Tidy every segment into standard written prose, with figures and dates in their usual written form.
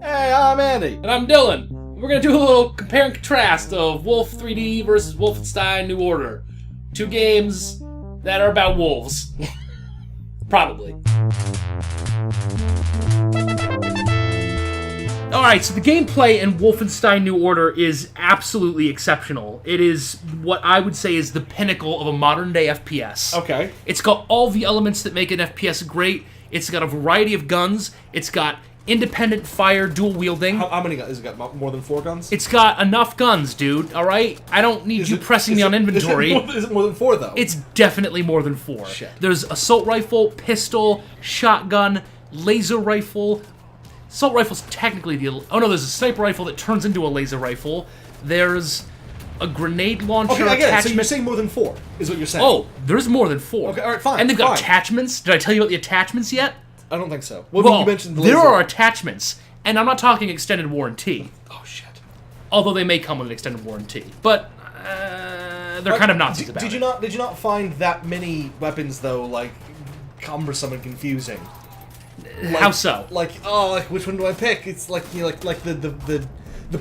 Hey, I'm Andy. And I'm Dillon. We're going to do a little compare and contrast of Wolf 3D versus Wolfenstein New Order. Two games that are about wolves. Probably. Alright, so the gameplay in Wolfenstein New Order is absolutely exceptional. It is what I would say is the pinnacle of a modern-day FPS. Okay. It's got all the elements that make an FPS great. It's got a variety of guns. It's got independent fire, dual wielding. How many guns? Has it got more than 4 guns? It's got enough guns, dude, alright? I don't need you pressing me on inventory. Is it more than 4, though? It's definitely more than 4. Shit. There's assault rifle, pistol, shotgun, laser rifle. Assault rifle's technically the... Oh no, there's a sniper rifle that turns into a laser rifle. There's a grenade launcher Okay, I get it. So attachment. you're saying more than 4, is what you're saying. Oh, there's more than 4. Okay, alright, fine. And they've got fine. attachments. Did I tell you about the attachments yet? I don't think so. Well, you mentioned the there laser. are attachments, and I'm not talking extended warranty. Oh, shit. Although they may come with an extended warranty. But, they're kind of Nazis about it. Did you not find that many weapons, though, like, cumbersome and confusing? How so? Like, which one do I pick? It's like, you know, like the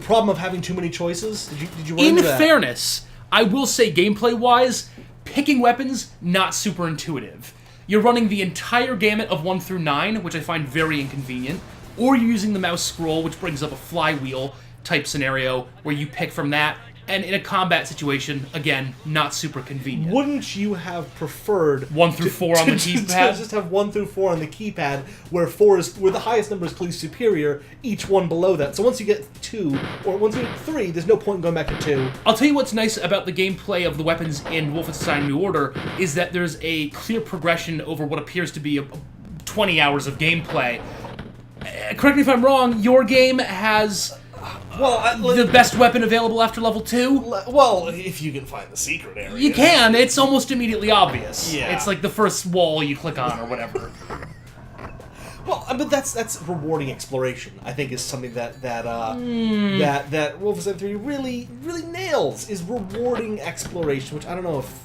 problem of having too many choices. Did you run In into that? fairness, I will say gameplay-wise, picking weapons, not super intuitive. You're running the entire gamut of 1 through 9, which I find very inconvenient, or you're using the mouse scroll, which brings up a flywheel type scenario where you pick from that, and in a combat situation, again, not super convenient. Wouldn't you have preferred 1 through 4 on the keypad? Just have 1 through 4 on the keypad, where the highest number is clearly superior, each one below that. So once you get 2, or once you get 3, there's no point in going back to 2. I'll tell you what's nice about the gameplay of the weapons in Wolfenstein New Order is that there's a clear progression over what appears to be 20 hours of gameplay. Correct me if I'm wrong, your game has... the best weapon available after level 2? Well, if you can find the secret area. You can. It's almost immediately obvious. Yeah. It's like the first wall you click on or whatever. Well, but that's rewarding exploration. I think is something that Wolfenstein 3 really nails, is rewarding exploration, which I don't know if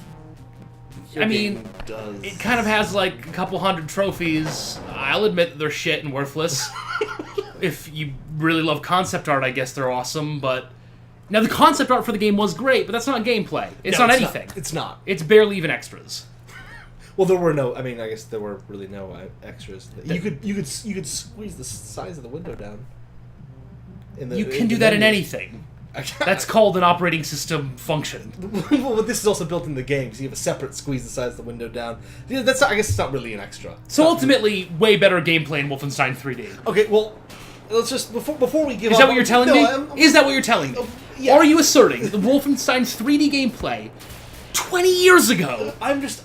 your game does. It kind of has like a couple hundred trophies. I'll admit that they're shit and worthless. If you really love concept art, I guess they're awesome, but... Now, the concept art for the game was great, but that's not gameplay. It's not anything. It's not. It's barely even extras. Well, there were no... I mean, I guess there were really no extras. You could squeeze the size of the window down. You can do that in anything. That's called an operating system function. Well, but this is also built in the game, so you have a separate squeeze the size of the window down. Yeah, I guess it's not really an extra. So ultimately, way better gameplay in Wolfenstein 3D. Okay, well... Let's just, before we give up... Is that what you're telling me? Is that what you're telling me? Yeah. Are you asserting that the Wolfenstein 3D gameplay 20 years ago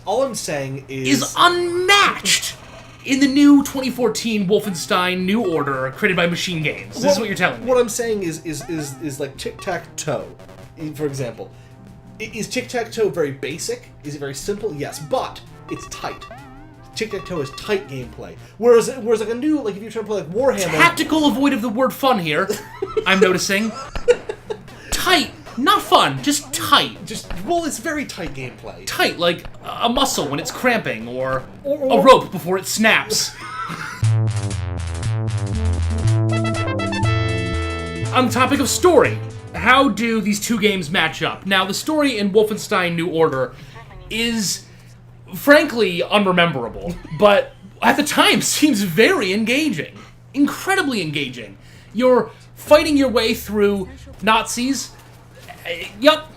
all I'm saying is unmatched in the new 2014 Wolfenstein New Order created by Machine Games? This is what you're telling me. What I'm saying is like tic-tac-toe, for example. Is tic-tac-toe very basic? Is it very simple? Yes, but it's tight. Tic-tac-toe is tight gameplay. Whereas like a new, like if you're trying to play like Warhammer... Tactical avoid of the word fun here, I'm noticing. Tight, not fun, just tight. Well, it's very tight gameplay. Tight, like a muscle when it's cramping, or a rope before it snaps. On the topic of story, how do these two games match up? Now, the story in Wolfenstein New Order is... frankly unrememberable, but at the time seems very engaging. Incredibly engaging. You're fighting your way through Nazis. Yep.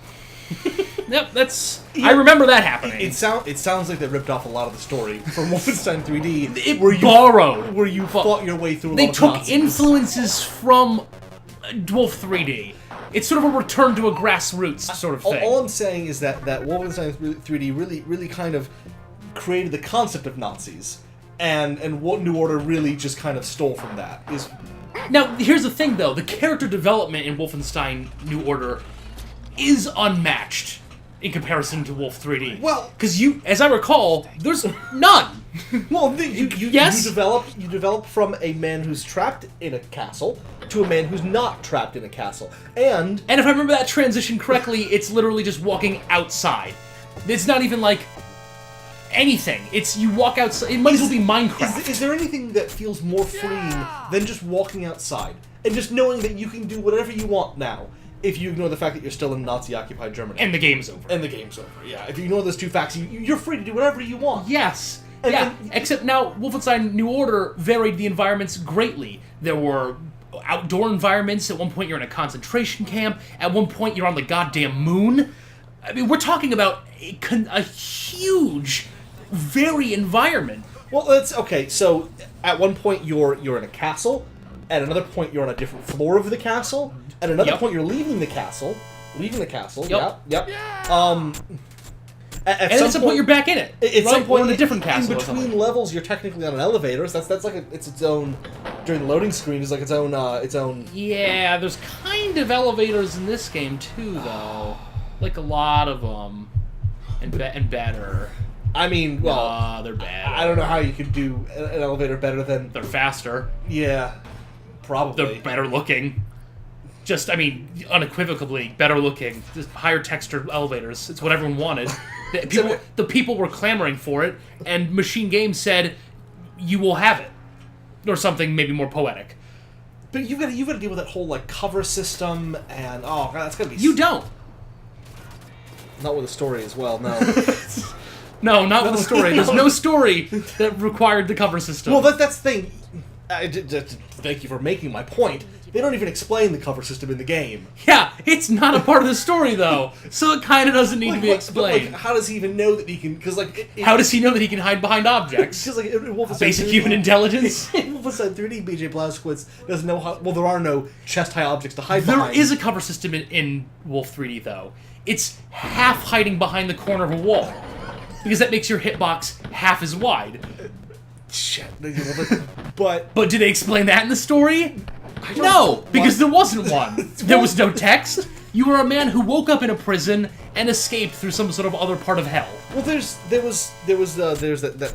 Yep, that's... I remember that happening. It sounds like they ripped off a lot of the story from Wolfenstein 3D. Borrowed. Where you fought your way through a They lot of took Nazis. influences from Wolf 3D. It's sort of a return to a grassroots sort of thing. All I'm saying is that Wolfenstein 3D really kind of created the concept of Nazis, and what New Order really just kind of stole from that. Now, here's the thing, though. The character development in Wolfenstein New Order is unmatched in comparison to Wolf 3D. Well... because as I recall, there's none. Well, Yes? you develop from a man who's trapped in a castle to a man who's not trapped in a castle. And if I remember that transition correctly, it's literally just walking outside. It's not even like... anything. It's you walk outside. It might as well be Minecraft. Is there anything that feels more freeing than just walking outside and just knowing that you can do whatever you want now? If you ignore the fact that you're still in Nazi-occupied Germany. And the game's over. And the game's over, yeah. If you ignore those two facts, you're free to do whatever you want. Yes. Except now, Wolfenstein New Order varied the environments greatly. There were outdoor environments. At one point, you're in a concentration camp. At one point, you're on the goddamn moon. I mean, we're talking about a huge, varied environment. Well, that's okay. So, at one point, you're in a castle. At another point, you're on a different floor of the castle. At another point, you're leaving the castle. Yep. At some point, you're back in it. At some point, in a different castle. In between levels, you're technically on an elevator. So that's like it's its own. During the loading screen, it's like its own. Yeah, there's kind of elevators in this game too, though. Like a lot of them, and better. I mean, well, they're bad. I don't know how you could do an elevator better than. They're faster. Yeah, probably. They're better looking. Just, I mean, unequivocally better looking. Just higher textured elevators. It's what everyone wanted. The people were clamoring for it, and Machine Games said, "You will have it," or something maybe more poetic. But you got to deal with that whole like cover system, and oh god, that's gonna be. You don't. Not with a story as well. No. No, not with a story. There's no story that required the cover system. Well, that's the thing. Thank you for making my point. They don't even explain the cover system in the game. Yeah, it's not a part of the story, though, so it kind of doesn't need to be explained. How does he even know that he can... Because, how does he know that he can hide behind objects? Because, like, in Wolfenstein Basic 3D, human intelligence? In Wolfenstein 3D, BJ Blazkowicz doesn't know how... Well, there are no chest-high objects to hide behind. There is a cover system in Wolf 3D, though. It's half hiding behind the corner of a wall, because that makes your hitbox half as wide. Shit. But do they explain that in the story? No, because there wasn't one. There was no text. You were a man who woke up in a prison and escaped through some sort of other part of hell. Well, there's that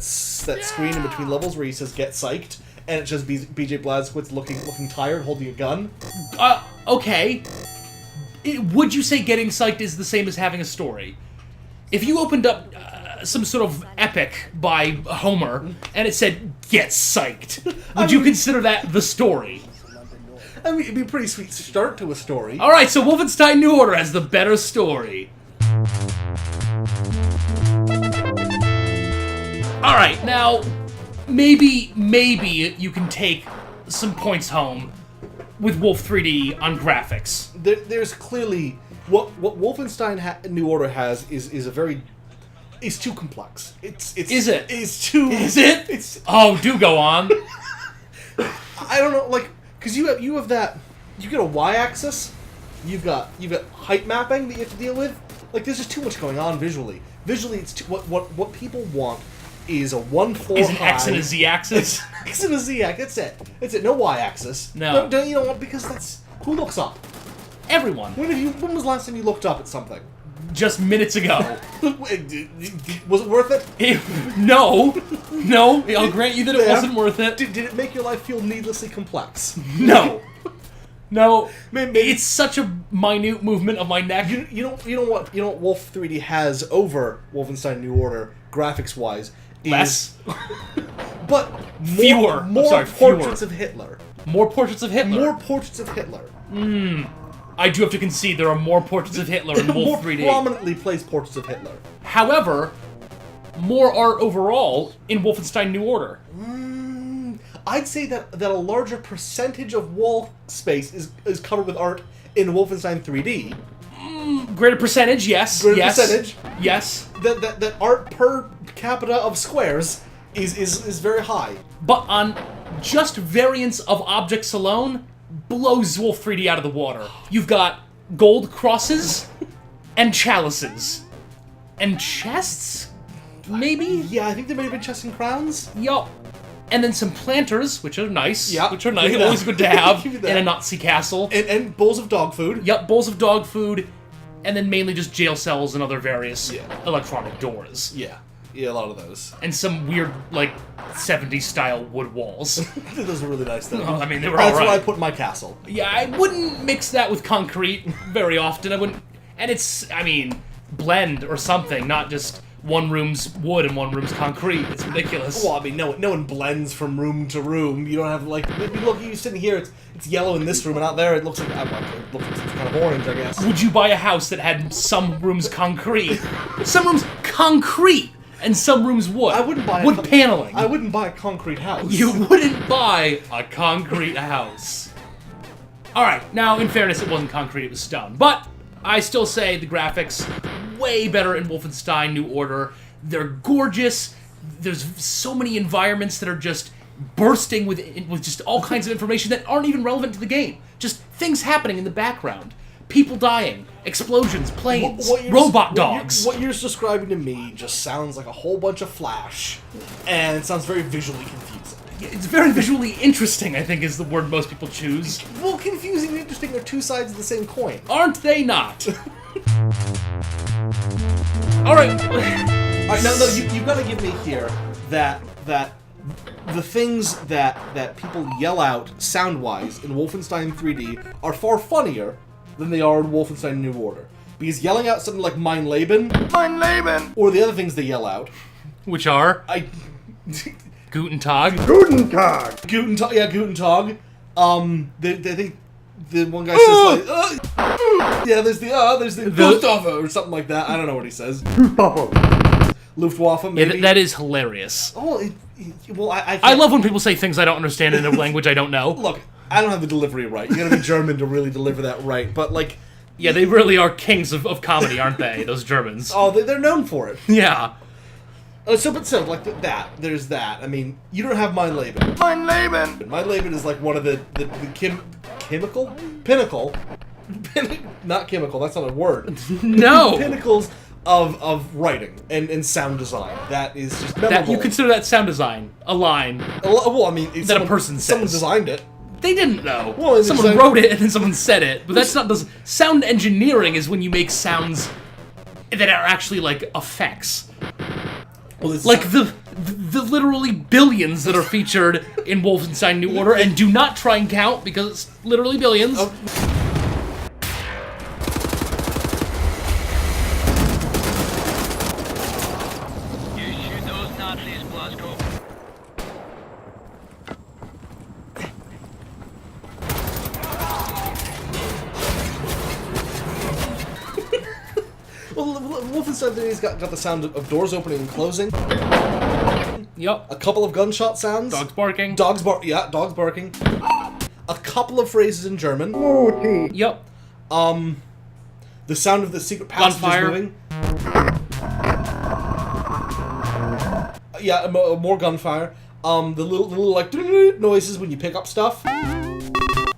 screen in between levels where he says "get psyched," and it's just BJ Blazkowicz looking tired, holding a gun. Okay. Would you say getting psyched is the same as having a story? If you opened up some sort of epic by Homer and it said "get psyched," would you consider that the story? I mean, it'd be a pretty sweet start to a story. Alright, so Wolfenstein New Order has the better story. Alright, now, maybe you can take some points home with Wolf 3D on graphics. There's clearly... What Wolfenstein New Order has is a very... It's too complex. Is it? Is it? Oh, do go on. I don't know, like... Because you have that, you get a y-axis, you've got height mapping that you have to deal with. Like there's just too much going on visually. Visually, it's what people want is a 1-4 is an high. X and a Z axis. X and a Z axis. That's it. No y-axis. No. Don't you know what? Because that's who looks up. Everyone. When was the last time you looked up at something? Just minutes ago. Was it worth it? No, I'll grant you that it wasn't worth it. Did it make your life feel needlessly complex? No. Maybe it's such a minute movement of my neck. You know what Wolf 3D has over Wolfenstein New Order graphics wise is less, but fewer. More portraits of Hitler. More portraits of Hitler. More portraits of Hitler. I do have to concede there are more portraits of Hitler in Wolf 3D. More prominently placed portraits of Hitler. However, more art overall in Wolfenstein New Order. I'd say that a larger percentage of wall space is covered with art in Wolfenstein 3D. Greater percentage, yes. Percentage. Yes. That art per capita of squares is very high. But on just variants of objects alone, blows Wolf 3D out of the water. You've got gold crosses and chalices. And chests? Maybe? Yeah, I think there may have been chests and crowns. Yup. And then some planters, which are nice. Yeah. Which are nice. Always good to have in a Nazi castle. And bowls of dog food. Yup, bowls of dog food. And then mainly just jail cells and other various electronic doors. Yeah. Yeah, a lot of those. And some weird, like, 70s style wood walls. Those are really nice, though. I mean, they were That's alright. where I put my castle. Yeah, I wouldn't mix that with concrete very often. I wouldn't... And it's, I mean, blend or something, not just one room's wood and one room's concrete. It's ridiculous. Well, I mean, no one blends from room to room. You don't have, like, look, you sitting here, it's yellow in this room, and out there it looks like, it looks like it's kind of orange, I guess. Would you buy a house that had some rooms concrete? Some rooms concrete! And some rooms wood. I wouldn't buy wood paneling. I wouldn't buy a concrete house. You wouldn't buy a concrete house. Alright, now in fairness, it wasn't concrete, it was stone. But I still say the graphics, way better in Wolfenstein New Order. They're gorgeous. There's so many environments that are just bursting with just all kinds of information that aren't even relevant to the game. Just things happening in the background. People dying, explosions, planes, robot dogs. What you're describing to me just sounds like a whole bunch of flash, and it sounds very visually confusing. It's very visually interesting, I think, is the word most people choose. Well, confusing and interesting are two sides of the same coin. Aren't they not? Alright. Alright, no, you've got to give me here that the things that people yell out sound-wise in Wolfenstein 3D are far funnier than they are in Wolfenstein New Order. Because yelling out something like Mein Leben, or the other things they yell out, which are Guten Tag. Guten Tag. Guten Tag. Yeah, Guten Tag. They think the one guy says like, yeah, there's the Luftwaffe or something like that. I don't know what he says. Luftwaffe. Maybe. Yeah, that is hilarious. Oh, well, I love when people say things I don't understand in a language I don't know. Look, I don't have the delivery right. You gotta be German to really deliver that right. But like, yeah, they really are kings of comedy, aren't they? Those Germans. Oh, they're known for it. Yeah. So like that. There's that. I mean, you don't have Mein Leben. Mein Leben. Mein Leben is like one of the chemical pinnacle. Not chemical. That's not a word. No. Pinnacles of writing and sound design. That is just memorable. That you consider that sound design a line? Well, I mean, that a person says. Someone designed it. They didn't know. Well, someone wrote it and then someone said it. But that's not sound engineering is when you make sounds that are actually like effects. Well, like the literally billions that are featured in Wolfenstein New Order, and do not try and count because it's literally billions. You shoot those Nazis, Blasco. Well, Wolfenstein 3D's got the sound of doors opening and closing. Yep. A couple of gunshot sounds. Dogs barking. Dogs barking. A couple of phrases in German. Yep. The sound of the secret passages moving. Yeah, more gunfire. The little like noises when you pick up stuff.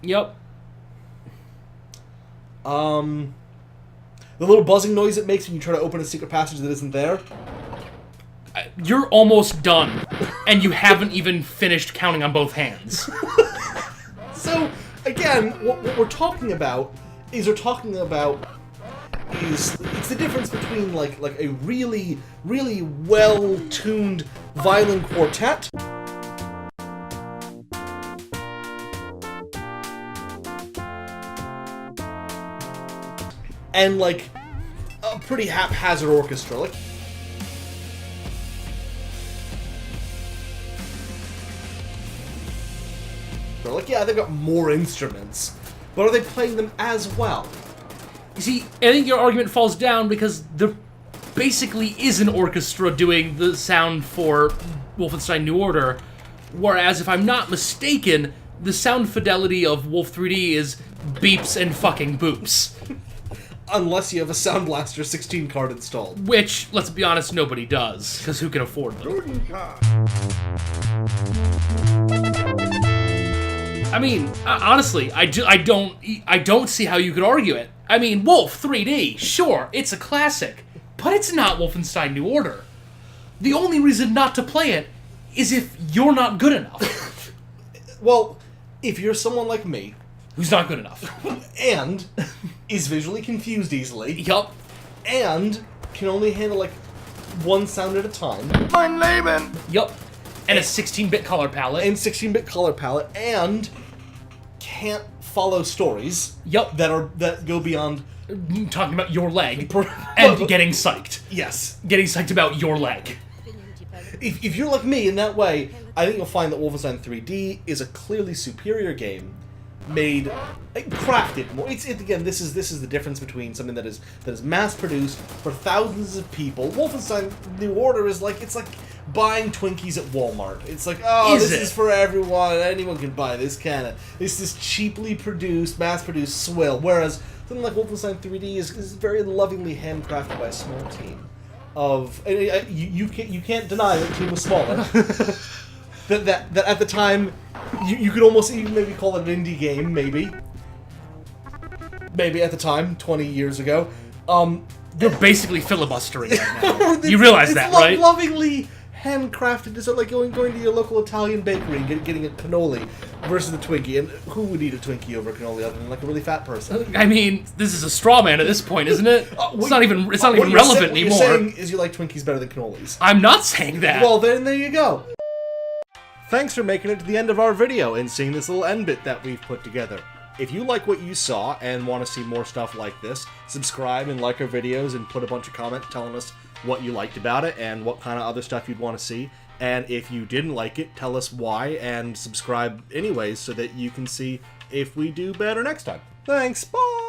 Yep. The little buzzing noise it makes when you try to open a secret passage that isn't there. You're almost done, and you haven't even finished counting on both hands. So, again, what we're talking about is it's the difference between like a really, really well-tuned violin quartet and like a pretty haphazard orchestra. Like, yeah, they've got more instruments, but are they playing them as well? You see, I think your argument falls down because there basically is an orchestra doing the sound for Wolfenstein New Order, whereas, if I'm not mistaken, the sound fidelity of Wolf 3D is beeps and fucking boops. Unless you have a Sound Blaster 16 card installed. Which, let's be honest, nobody does, because who can afford them? I mean, honestly, I don't see how you could argue it. I mean, Wolf 3D, sure, it's a classic, but it's not Wolfenstein New Order. The only reason not to play it is if you're not good enough. Well, if you're someone like me, who's not good enough, and is visually confused easily, yup, and can only handle like one sound at a time, Mein Leben, yup, and a 16-bit color palette, and can't follow stories, yup, that go beyond talking about your leg, Well, and getting psyched. Yes. Getting psyched about your leg. If you're like me in that way, I think you'll find that Wolfenstein 3D is a clearly superior game, made, crafted more. Again, this is the difference between something that is mass produced for thousands of people. Wolfenstein New Order is like, it's like buying Twinkies at Walmart. It's like, oh, this is for everyone. Anyone can buy this can of. It's this cheaply produced, mass produced swill. Whereas something like Wolfenstein 3D is very lovingly handcrafted by a small team. You can't deny that the team was smaller. that at the time you could almost even maybe call it an indie game, maybe at the time 20 years ago. You're basically filibustering right now. You realize that, right? Lovingly handcrafted. It's like going to your local Italian bakery and getting a cannoli versus a Twinkie. And who would eat a Twinkie over a cannoli other than like a really fat person? I mean, this is a straw man at this point, isn't it? It's not even relevant what anymore. You're saying is you like Twinkies better than cannolis. I'm not saying that. Well, then there you go. Thanks for making it to the end of our video and seeing this little end bit that we've put together. If you like what you saw and want to see more stuff like this, subscribe and like our videos and put a bunch of comments telling us what you liked about it and what kind of other stuff you'd want to see. And if you didn't like it, tell us why and subscribe anyways so that you can see if we do better next time. Thanks, bye!